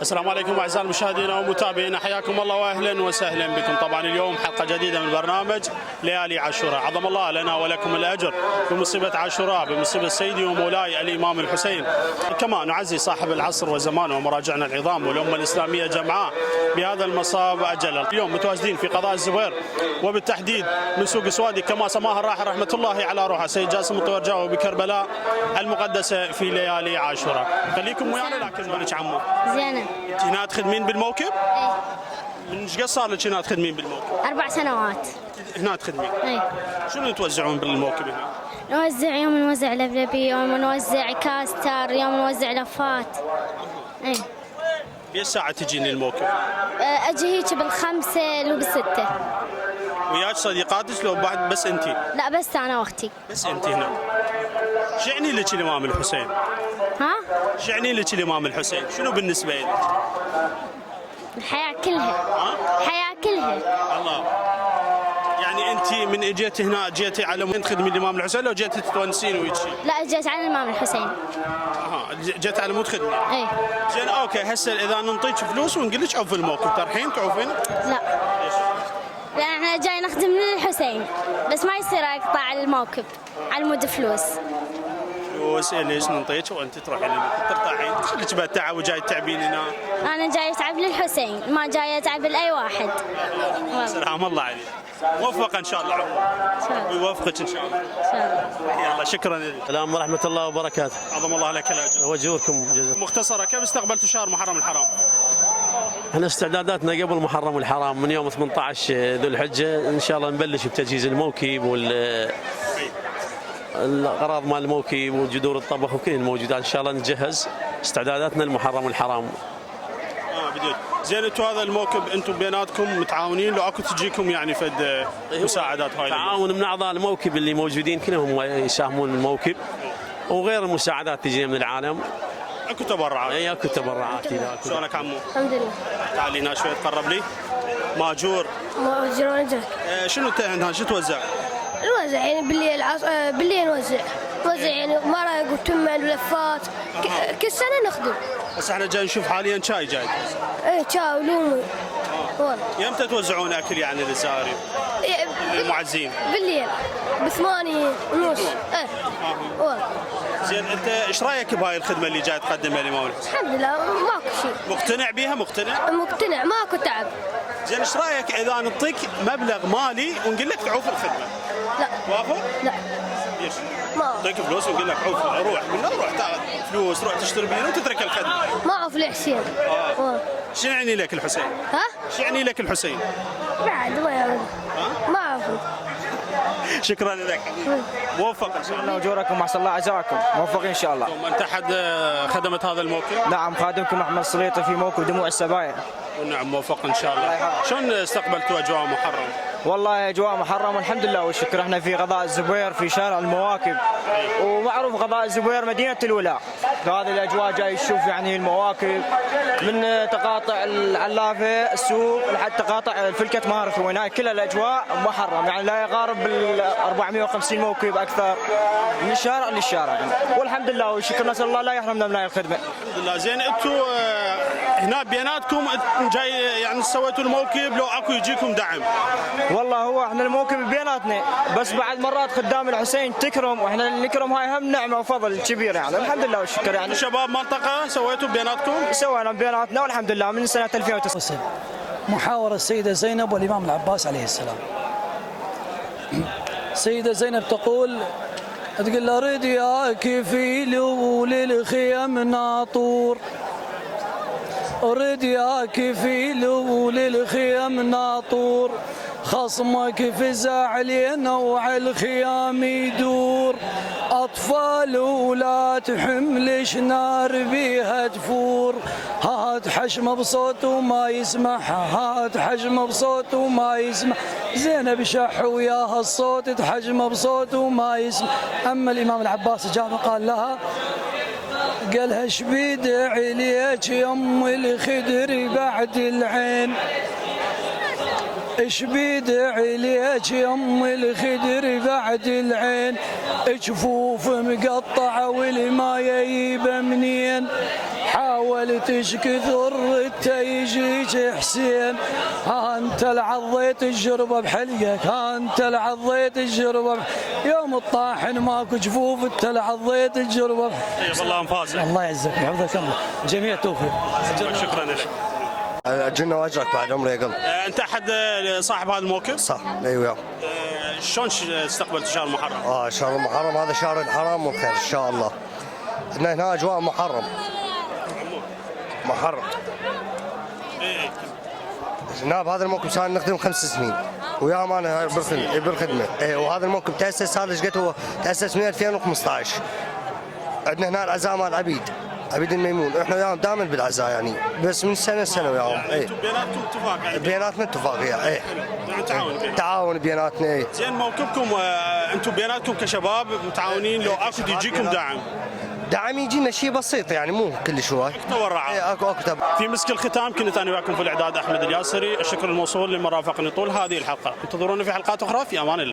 السلام عليكم اعزائي المشاهدين ومتابعينا، حياكم الله واهلا وسهلا بكم. طبعا اليوم حلقه جديده من برنامج ليالي عاشوراء. عظم الله لنا ولكم الاجر بمصيبه عاشوراء، بمصيبه سيدي ومولاي الامام الحسين. كما نعزي صاحب العصر والزمان ومراجعنا العظام والامه الاسلاميه جمعاء بهذا المصاب اجل. اليوم متواجدين في قضاء الزبير، وبالتحديد من سوق سوادي كما سماها الراحل رحمه الله على روحه سيد جاسم الطويرجاوي بكربلاء المقدسه في ليالي عاشوراء. خليكم ويانا. لكن مالك عمو؟ زينب. انت هنا تخدمين بالموكب؟ ايه. من ايش قد صار لك هنا تخدمين بالموكب؟ 4 سنوات. هنا تخدمين؟ ايه. شنو توزعون بالموكب هنا؟ نوزع يوم نوزع لبلبي، يوم نوزع كاستر، يوم نوزع لفات. ايه. بأي ساعة تجين الموكب؟ اجي هيك بالخمسة لو بالستة. وياك صديقاتك لو بعد بس انت؟ لا بس انا واختي. بس انت هنا. شو يعني لك الامام الحسين؟ ها؟ شو يعني لك الامام الحسين؟ شنو بالنسبة لك؟ الحياة كلها. ها؟ الحياة كلها. الله. يعني انت من اجيتي هنا جيتي على مود تخدمي الامام الحسين لو جيتي تتونسين ويجي؟ لا جيت على الامام الحسين. جيت على مود تخدمي؟ ايه. زين اوكي. هسه اذا نعطيك فلوس ونقول لك عوف الموكب ترحين تعوفين؟ لا. لان احنا جاي نخدم للحسين، بس ما يصير اقطع الموكب على مود فلوس. فلوس ليش نعطيك وانت تروحين الموكب ترتاحين؟ خليك بعد تعب وجاي تعبين هنا. انا جاي اتعب للحسين، ما جاي اتعب لاي واحد. سلام الله عليك. موفقه ان شاء الله عمو. ويوفقك ان شاء الله. ان شاء الله. يلا شكرا لك. السلام ورحمة الله وبركاته. عظم الله لك الاجر. وجوركم جزاكم. مختصره، كيف استقبلتوا شهر محرم الحرام؟ احنا استعداداتنا قبل محرم الحرام من يوم 18 ذو الحجة ان شاء الله نبلش بتجهيز الموكب الاغراض مال الموكب وجذور الطبخ وكل الموجودات ان شاء الله نجهز استعداداتنا للمحرم الحرام. بديت. زين انتم هذا الموكب انتم بيناتكم متعاونين لو اكو تجيكم يعني فد مساعدات هاي؟ تعاون من اعضاء الموكب اللي موجودين كلهم يساهمون بالموكب، وغير المساعدات تجينا من العالم. اكو تبرعات؟ اي اكو تبرعات. شلونك عمو؟ الحمد لله. تعالي هنا شوي تقرب لي. ماجور. ماجور ونجاك. شنو هنا شو توزع؟ نوزع يعني بالليل بالليل نوزع يعني مرق وتمن ولفات. كل سنه نخدم. بس احنا جاي نشوف حاليا شاي جاي. ايه شاي ولومي. والله. يمتى توزعون اكل يعني للزائرين؟ المعزين؟ بالليل ب8:30. ايه. والله. زين انت ايش رايك بهاي الخدمه اللي جاي تقدمها الامام الحسين؟ الحمد لله ماكو شيء. مقتنع بيها؟ مقتنع ماكو تعب. زين ايش رايك اذا نعطيك مبلغ مالي ونقول لك تعوف الخدمه؟ لا. توافق؟ لا. ليش؟ ما نعطيك فلوس ونقول لك عوف، روح تاخذ فلوس، روح تشتري بيها وتترك الخدمه. ما اعرف لحسين. شو يعني لك الحسين؟ ها؟ شو يعني لك الحسين؟ بعد ما يعرف. ما اعرف. شكرا لك. موفق ان شاء الله. اجوركم واحسن الله عزاكم، موفقين ان شاء الله. انت احد خدمه هذا الموكب؟ نعم، خادمكم احمد السليطي في موكب دموع السبايا. ونعم موفق ان شاء الله. شلون استقبلتوا اجواء محرم؟ والله اجواء محرم والحمد لله والشكر. احنا في قضاء الزبير في شارع المواكب، ومعروف قضاء الزبير مدينه الولاء. فهذه الاجواء جاي تشوف يعني المواكب من تقاطع العلافه السوق لحد تقاطع الفلكه مارثون، هناك كل الاجواء محرم يعني لا يقارب ال 450 موكب اكثر من الشارع للشارع يعني. والحمد لله والشكر، نسال الله لا يحرمنا من هاي الخدمه. الحمد لله. زين انتم هنا بيناتكم جاي يعني سويتوا الموكب لو اكو يجيكم دعم؟ والله هو احنا الموكب بيناتنا، بس بعد مرات خدام الحسين تكرم واحنا نكرم، هاي هم نعمه وفضل كبير يعني. الحمد لله والشكر يعني. شباب منطقه سويتوا بيناتكم؟ سوينا بيناتنا والحمد لله من سنه 2009. محاورة السيدة زينب والإمام العباس عليه السلام. السيدة زينب تقول أريد ياك في للخيم ناطور، أريد ياك في للخيم ناطور، خصمك فزع علينا وعلى الخيام يدور، أطفال ولا تحملش نار بيها تفور، هات حشمة بصوت وما يسمعها، هات حشمة بصوت وما يسمع، زينب شح وياها الصوت تحجمه بصوت وما يسمع. أما الإمام العباس جاء قال لها قالها شبيد عليك يم الخدر بعد العين، شبيد عليك يم الخدر بعد العين، جفوف مقطعه والما يجيب منين، حاول ولتش كثر يجيك حسين، ها انت العضيت الجربه بحلقك، ها انت العضيت الجربه يوم الطاحن ماكو جفوف، انت العضيت الجربه. طيب الله انفاسك. الله يعزك ويحفظك الله، جميع التوفيق. شكرا لك. اجلنا واجرك بعد عمري يقل. انت احد صاحب هذا الموكب؟ صح ايوه. شلون استقبلت شهر المحرم؟ شهر المحرم هذا شهر الحرام والخير ان شاء الله. عندنا هنا اجواء محرم. هنا بهذا الموكب صار نخدم 5 سنين وياهم انا بالخدمه. وهذا الموكب تاسس، هذا ايش قد هو تاسس من 2015. عندنا هنا العزاء مال عبيد الميمون، احنا وياهم دائما بالعزاء يعني، بس من سنه لسنه وياهم. انتم بيناتكم اتفاق يعني؟ بيناتنا اتفاقيه يعني تعاون بيناتنا. زين موكبكم انتم بيناتكم كشباب متعاونين، لو اكو يجيكم دعم يجينا شيء بسيط يعني مو كل شوي. تبرع. اكو في مسك الختام كنت انا وياكم في الاعداد احمد الياسري، الشكر الموصول لمن رافقني طول هذه الحلقه، انتظرونا في حلقات اخرى في امان الله.